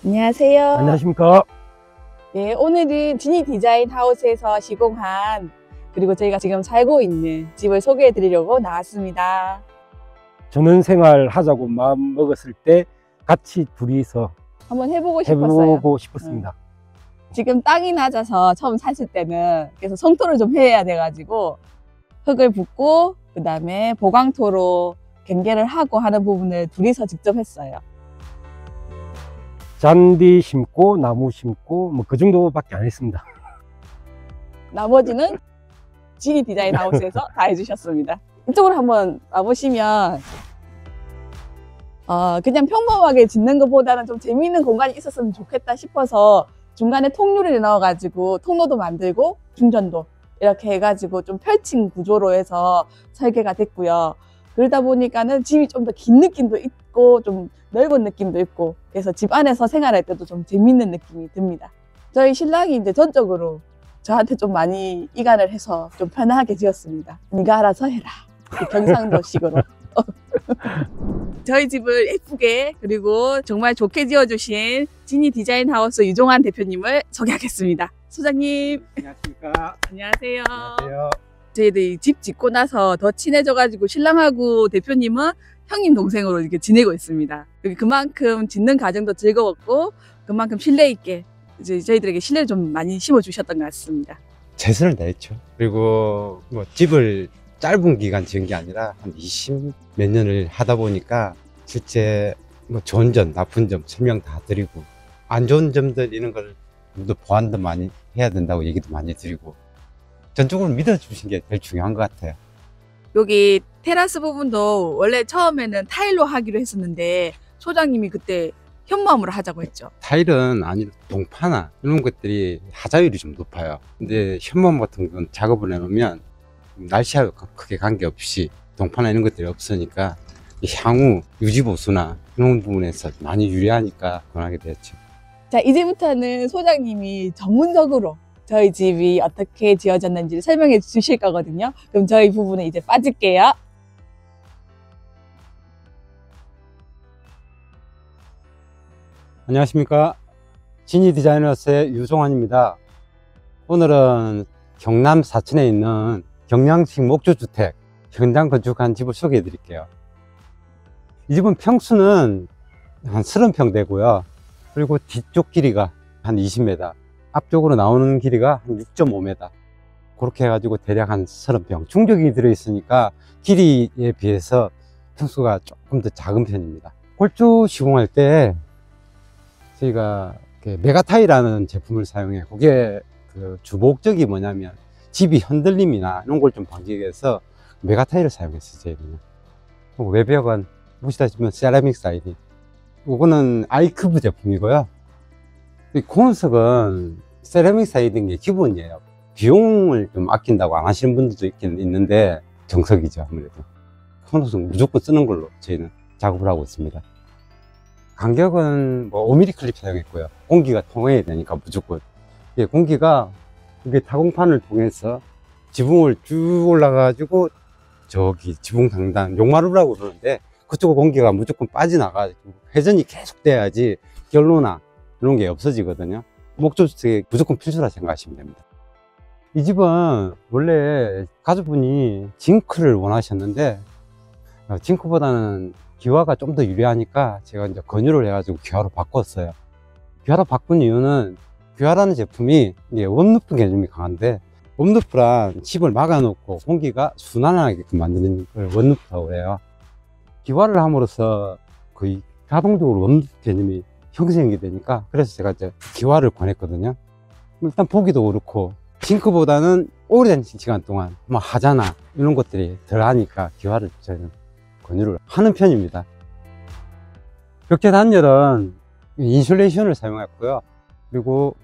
안녕하세요. 안녕하십니까. 네, 오늘은 지니 디자인 하우스에서 시공한 그리고 저희가 지금 살고 있는 집을 소개해 드리려고 나왔습니다. 전원생활 하자고 마음 먹었을 때 같이 둘이서 한번 해보고 싶었어요. 해보고 싶었습니다. 지금 땅이 낮아서 처음 샀을 때는 그래서 성토를 좀 해야 돼가지고 흙을 붓고 그 다음에 보강토로 경계를 하고 하는 부분을 둘이서 직접 했어요. 잔디 심고 나무 심고 뭐 그 정도밖에 안 했습니다. 나머지는 지니 디자인 하우스에서 다 해주셨습니다. 이쪽으로 한번 와보시면 그냥 평범하게 짓는 것보다는 좀 재미있는 공간이 있었으면 좋겠다 싶어서 중간에 통유리를 넣어가지고 통로도 만들고 중전도 이렇게 해가지고 좀 펼친 구조로 해서 설계가 됐고요. 그러다 보니까는 집이 좀 더 긴 느낌도 있고 좀 넓은 느낌도 있고 그래서 집 안에서 생활할 때도 좀 재밌는 느낌이 듭니다. 저희 신랑이 이제 전적으로 저한테 좀 많이 이간을 해서 좀 편하게 지었습니다. 네가 알아서 해라. 경상도식으로. 저희 집을 예쁘게 그리고 정말 좋게 지어주신 지니 디자인 하우스 유종환 대표님을 소개하겠습니다. 소장님. 안녕하십니까. 안녕하세요. 안녕하세요. 저희들이 집 짓고 나서 더 친해져가지고 신랑하고 대표님은 형님 동생으로 이렇게 지내고 있습니다. 그만큼 짓는 과정도 즐거웠고 그만큼 신뢰 있게 이제 저희들에게 신뢰를 좀 많이 심어주셨던 것 같습니다. 최선을 다했죠. 그리고 뭐 집을 짧은 기간 지은 게 아니라 한 20 몇 년을 하다 보니까 실제 뭐 좋은 점, 나쁜 점 설명 다 드리고 안 좋은 점들 이런 걸 좀 더 보완도 많이 해야 된다고 얘기도 많이 드리고 전적으로 믿어주신 게 제일 중요한 것 같아요. 여기 테라스 부분도 원래 처음에는 타일로 하기로 했었는데 소장님이 그때 현무암으로 하자고 했죠. 타일은 아니라 동파나 이런 것들이 하자율이 좀 높아요. 근데 현무암 같은 건 작업을 해놓으면 날씨하고 크게 관계없이 동파나 이런 것들이 없으니까 향후 유지보수나 이런 부분에서 많이 유리하니까 권하게 되었죠. 자, 이제부터는 소장님이 전문적으로 저희 집이 어떻게 지어졌는지를 설명해 주실 거거든요. 그럼 저희 부분에 이제 빠질게요. 안녕하십니까. 지니 디자이너스의 유종환입니다. 오늘은 경남 사천에 있는 경량식 목조주택 현장 건축한 집을 소개해 드릴게요. 이 집은 평수는 한 30평 되고요. 그리고 뒤쪽 길이가 한 20m, 앞쪽으로 나오는 길이가 한 6.5m. 그렇게 해가지고 대략 한 30평. 중적이 들어있으니까 길이에 비해서 평수가 조금 더 작은 편입니다. 골조 시공할 때 저희가 메가타일이라는 제품을 사용해. 그게 그 주목적이 뭐냐면 집이 흔들림이나 이런 걸 좀 방지하기 위해서 메가타일을 사용했어요. 저희는. 외벽은 보시다시피 세라믹 사이딩. 이거는 아이큐브 제품이고요. 이 고온석은 세라믹 사이딩이 기본이에요. 비용을 좀 아낀다고 안 하시는 분들도 있긴 있는데 정석이죠. 아무래도 고온석 무조건 쓰는 걸로 저희는 작업을 하고 있습니다. 간격은 뭐 5mm 클립 사용했고요. 공기가 통해야 되니까 무조건. 예, 공기가 이게 타공판을 통해서 지붕을 쭉 올라가지고 저기 지붕 상단 용마루라고 그러는데 그쪽 공기가 무조건 빠져나가지고 회전이 계속 돼야지 결로나 이런 게 없어지거든요. 목조주택이 무조건 필수라 생각하시면 됩니다. 이 집은 원래 가족분이 징크를 원하셨는데 징크보다는 기와가 좀 더 유리하니까 제가 이제 권유를 해가지고 기와로 바꿨어요. 기와로 바꾼 이유는 기와라는 제품이 이제 원루프 개념이 강한데 원루프란 집을 막아놓고 공기가 순환하게끔 만드는 걸 원루프라고 해요. 기와를 함으로써 거의 자동적으로 원루프 개념이 형성이 되니까 그래서 제가 이제 기와를 권했거든요. 일단 보기도 그렇고 징크보다는 오랜 시간 동안 뭐 하자나 이런 것들이 덜 하니까 기와를 저는 권유를 하는 편입니다. 벽체 단열은 인슐레이션을 사용했고요. 그리고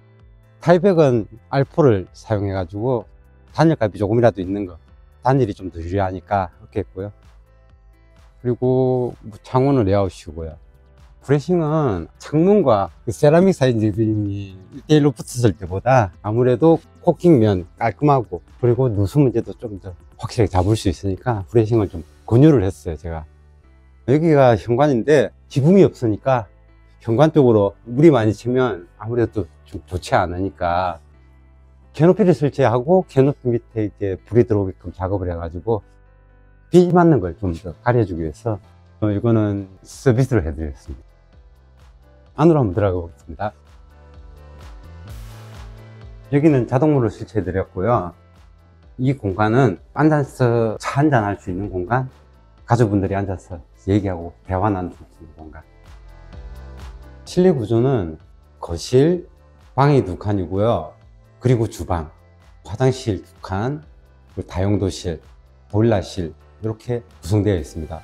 타이백은 R4를 사용해 가지고 단열값이 조금이라도 있는 거 단열이 좀 더 유리하니까 그렇게 했고요. 그리고 창문을 레아웃이고요. 브레싱은 창문과 그 세라믹 사이딩이 1대1로 붙었을 때보다 아무래도 코킹면 깔끔하고 그리고 누수 문제도 좀 더 확실하게 잡을 수 있으니까 브레싱을 좀 권유를 했어요. 제가 여기가 현관인데 지붕이 없으니까 현관 쪽으로 물이 많이 치면 아무래도 좀 좋지 않으니까 캐노피를 설치하고 캐노피 밑에 이렇게 불이 들어오게끔 작업을 해가지고 비 맞는 걸 좀 더 가려주기 위해서 이거는 서비스를 해드리겠습니다. 안으로 한번 들어가 보겠습니다. 여기는 자동문을 설치해 드렸고요. 이 공간은 앉아서 차 한잔 할 수 있는 공간, 가족분들이 앉아서 얘기하고 대화 나눌 수 있는 공간. 실내 구조는 거실, 방이 2칸이고요. 그리고 주방, 화장실 2칸, 그리고 다용도실, 보일러실 이렇게 구성되어 있습니다.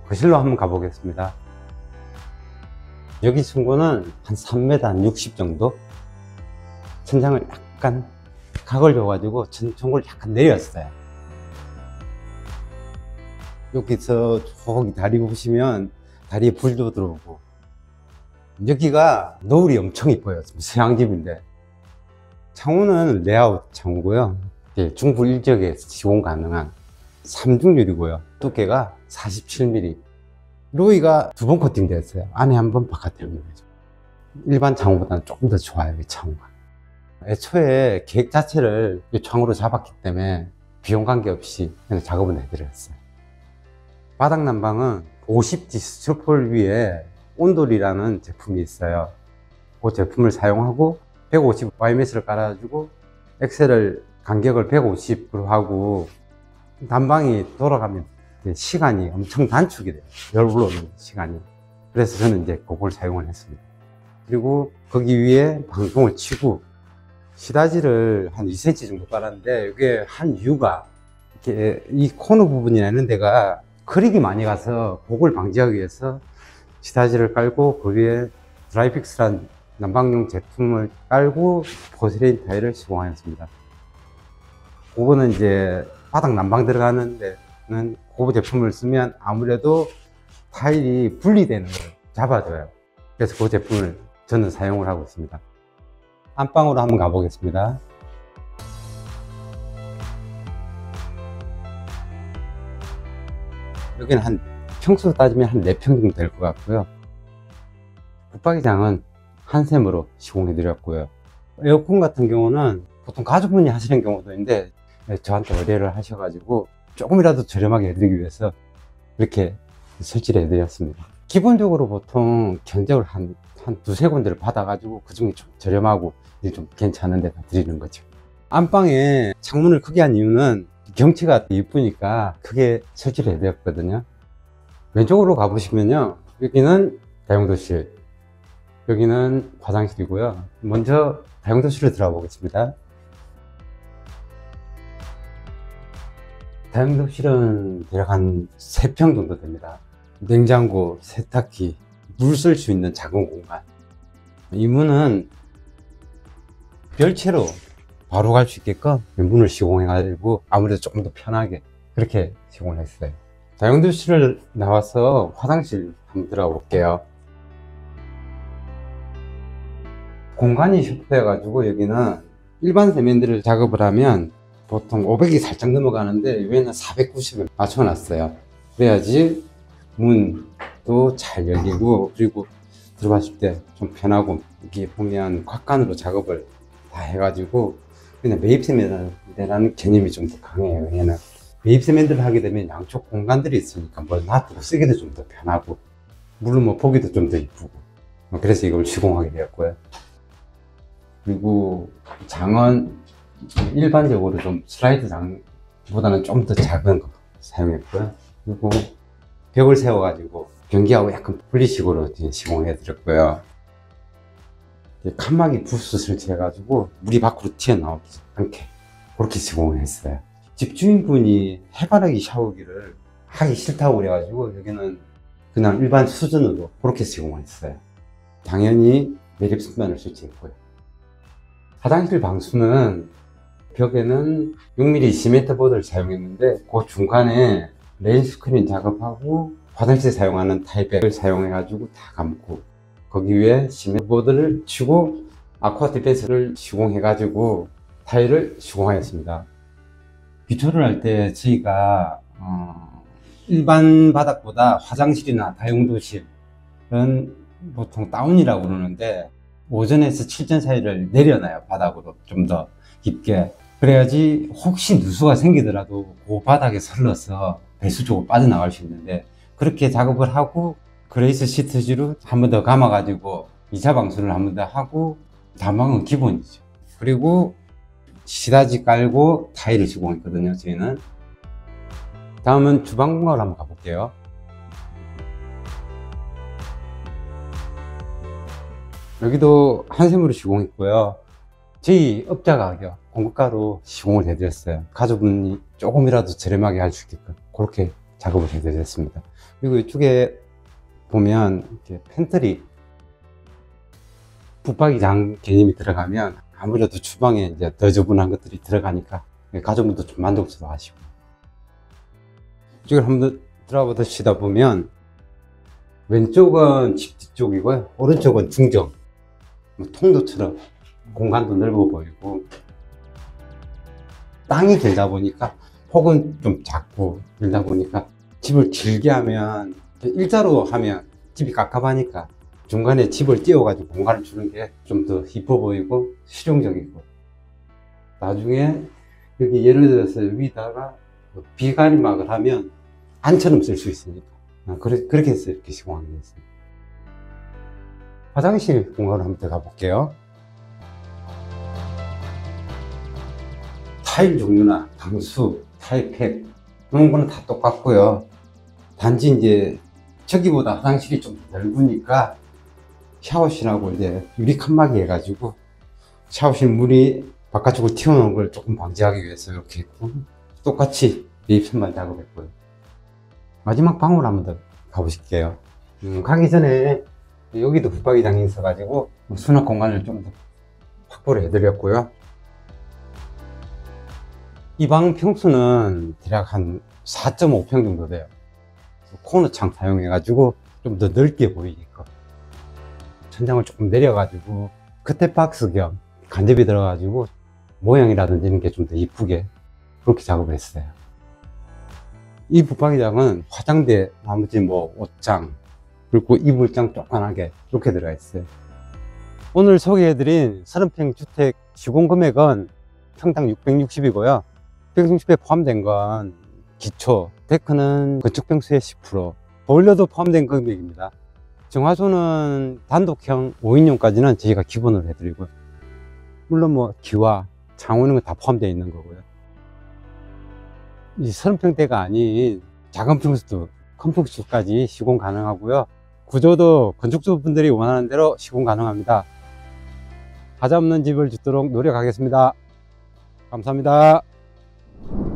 거실로 한번 가보겠습니다. 여기 층고는 한 3m 한 60 정도, 천장을 약간 각을 줘가지고 전골을 약간 내렸어요. 여기서 저기 다리 보시면 다리에 불도 들어오고, 여기가 노을이 엄청 이뻐요. 서양집인데 창호는 레이아웃 창호고요. 중부 일적에 시공 가능한 3중률이고요. 두께가 47mm. 로이가 2번 코팅되어 있어요. 안에 1번, 바깥에 1번. 일반 창호보다는 조금 더 좋아요, 이 창호가. 애초에 계획 자체를 이 창호로 잡았기 때문에 비용 관계없이 그냥 작업을 해드렸어요. 바닥 난방은 50D 스티로폴 위에 온돌이라는 제품이 있어요. 그 제품을 사용하고 150 YMS를 깔아주고 엑셀을 간격을 150으로 하고 난방이 돌아가면 시간이 엄청 단축이 돼요. 열 올라오는 시간이. 그래서 저는 이제 그걸 사용을 했습니다. 그리고 거기 위에 방통을 치고 시다지를 한 2cm 정도 깔았는데 이게 한 이유가 이렇게 이 코너 부분이나 이런 데가 크랙이 많이 가서 그걸 방지하기 위해서 시다지를 깔고 그 위에 드라이픽스란 난방용 제품을 깔고 포세레인 타일을 시공하였습니다. 그거는 이제 바닥 난방 들어가는 데는 그 제품을 쓰면 아무래도 타일이 분리되는 걸 잡아줘요. 그래서 그 제품을 저는 사용을 하고 있습니다. 안방으로 한번 가보겠습니다. 여기는 한 평수 따지면 한 4평 정도 될 것 같고요. 붙박이장은 한샘으로 시공해 드렸고요. 에어컨 같은 경우는 보통 가족분이 하시는 경우도 있는데 저한테 의뢰를 하셔가지고 조금이라도 저렴하게 해드리기 위해서 이렇게 설치를 해드렸습니다. 기본적으로 보통 견적을 한 두세 군데를 받아가지고 그 중에 좀 저렴하고 좀 괜찮은 데다 드리는 거죠. 안방에 창문을 크게 한 이유는 경치가 이쁘니까 크게 설치를 해드렸거든요. 왼쪽으로 가보시면요, 여기는 다용도실, 여기는 화장실이고요. 먼저 다용도실로 들어가 보겠습니다. 다용도실은 대략 한 3평 정도 됩니다. 냉장고, 세탁기, 물 쓸 수 있는 작은 공간. 이 문은 별채로 바로 갈 수 있게끔 문을 시공해가지고 아무래도 조금 더 편하게 그렇게 시공을 했어요. 다용도실을 나와서 화장실 한번 들어가 볼게요. 공간이 좁혀가지고 여기는 일반 세면대를 작업을 하면 보통 500이 살짝 넘어가는데 여기는 490을 맞춰놨어요. 그래야지 문도 잘 열리고 그리고 들어갔을 때 좀 편하고, 여기 보면 곽간으로 작업을 다 해가지고 그냥 매입 세면대라는 개념이 좀 더 강해요. 얘는 매입 세면대를 하게 되면 양쪽 공간들이 있으니까 뭐 놔두고 쓰기도 좀 더 편하고, 물론 뭐 보기도 좀 더 이쁘고, 그래서 이걸 시공하게 되었고요. 그리고 장은 일반적으로 좀 슬라이드 장보다는 좀 더 작은 거 사용했고요. 그리고 벽을 세워가지고 변기하고 약간 분리식으로 시공해 드렸고요. 칸막이 부스 설치해가지고 물이 밖으로 튀어나오지 않게 그렇게 시공을 했어요. 집주인분이 해바라기 샤워기를 하기 싫다고 그래가지고 여기는 그냥 일반 수준으로 그렇게 시공을 했어요. 당연히 매립 선반을 설치했고요. 화장실 방수는 벽에는 6mm 시멘트 보드를 사용했는데 그 중간에 레인 스크린 작업하고 화장실에 사용하는 타일백을 사용해가지고 다 감고 거기 위에 시멘트 보드를 치고 아쿠아 디펜스를 시공해가지고 타일을 시공하였습니다. 기초를 할 때 저희가 일반 바닥보다 화장실이나 다용도실은 보통 다운이라고 그러는데 오전에서 7전 사이를 내려놔요. 바닥으로 좀 더 깊게. 그래야지 혹시 누수가 생기더라도 그 바닥에 설러서 배수 쪽으로 빠져나갈 수 있는데, 그렇게 작업을 하고 그레이스 시트지로 한 번 더 감아가지고 2차 방수를 한 번 더 하고, 난방은 기본이죠. 그리고 시다지 깔고 타일을 시공했거든요, 저희는. 다음은 주방 공간으로 한번 가볼게요. 여기도 한샘으로 시공했고요. 저희 업자 가격 공급가로 시공을 해드렸어요. 가족분이 조금이라도 저렴하게 할 수 있게끔 그렇게 작업을 해드렸습니다. 그리고 이쪽에 보면 이렇게 팬트리, 붙박이장 개념이 들어가면 아무래도 주방에 이제 더 저분한 것들이 들어가니까 가족분도 좀 만족스러워 하시고. 이쪽을 한번 들어가 보시다 보면 왼쪽은 집 뒤쪽이고요, 오른쪽은 중정, 통도처럼 공간도 넓어 보이고, 땅이 길다 보니까 혹은 좀 작고 길다 보니까 집을 길게 하면, 일자로 하면 집이 깝깝하니까 중간에 집을 띄워가지고 공간을 주는 게 좀 더 이뻐 보이고 실용적이고, 나중에 여기 예를 들어서 위에다가 비가림막을 하면 안처럼 쓸 수 있으니까 그렇게 해서 이렇게 시공하게 됐습니다. 화장실 공간으로 한번 들어가 볼게요. 타일 종류나 방수, 타일팩 그런 거는 다 똑같고요. 단지 이제 저기보다 화장실이 좀 넓으니까 샤워실하고 이제 유리 칸막이 해가지고 샤워실 물이 바깥쪽으로 튀어나오는 걸 조금 방지하기 위해서 이렇게 했고, 똑같이 매입선만 작업했고요. 마지막 방으로 한번 더 가보실게요. 가기 전에 여기도 붙박이장이 있어가지고 수납 공간을 좀 더 확보를 해드렸고요. 이 방 평수는 대략 한 4.5평 정도 돼요. 코너 창 사용해가지고 좀 더 넓게 보이게끔 천장을 조금 내려가지고 커튼박스 겸 간접이 들어가지고 모양이라든지 이런 게 좀 더 이쁘게 그렇게 작업을 했어요. 이 붙박이장은 화장대, 나머지 뭐 옷장, 그리고 이불장 조그만하게 이렇게 들어가 있어요. 오늘 소개해드린 30평 주택 시공 금액은 평당 660이고요. 660에 포함된 건 기초, 데크는 건축 평수의 10%, 보일러도 포함된 금액입니다. 정화조는 단독형 5인용까지는 저희가 기본으로 해드리고요. 물론 뭐 기와 창호 이런 거 다 포함되어 있는 거고요. 이 30평대가 아닌 작은 평수도 큰 평수까지 시공 가능하고요. 구조도 건축주분들이 원하는 대로 시공 가능합니다. 하자 없는 집을 짓도록 노력하겠습니다. 감사합니다.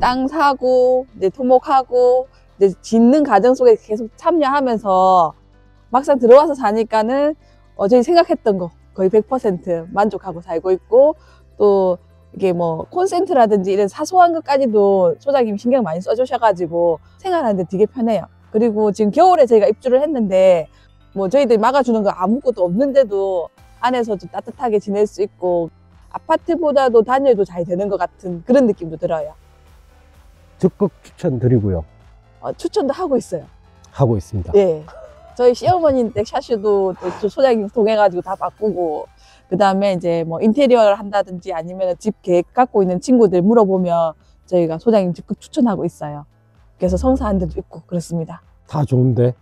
땅 사고, 이제 토목하고, 이제 짓는 과정 속에 계속 참여하면서 막상 들어와서 사니까는 저희 생각했던 거 거의 100% 만족하고 살고 있고, 또 이게 뭐 콘센트라든지 이런 사소한 것까지도 소장님이 신경 많이 써주셔가지고 생활하는데 되게 편해요. 그리고 지금 겨울에 저희가 입주를 했는데 뭐 저희들이 막아주는 거 아무것도 없는데도 안에서 좀 따뜻하게 지낼 수 있고, 아파트보다도 단열도 잘 되는 것 같은 그런 느낌도 들어요. 적극 추천드리고요. 추천도 하고 있어요. 하고 있습니다. 예. 저희 시어머니 댁 샤슈도 또 소장님 통해가지고 다 바꾸고, 그 다음에 이제 뭐 인테리어를 한다든지 아니면 집 계획 갖고 있는 친구들 물어보면 저희가 소장님 적극 추천하고 있어요. 그래서 성사한 데도 있고 그렇습니다. 다 좋은데.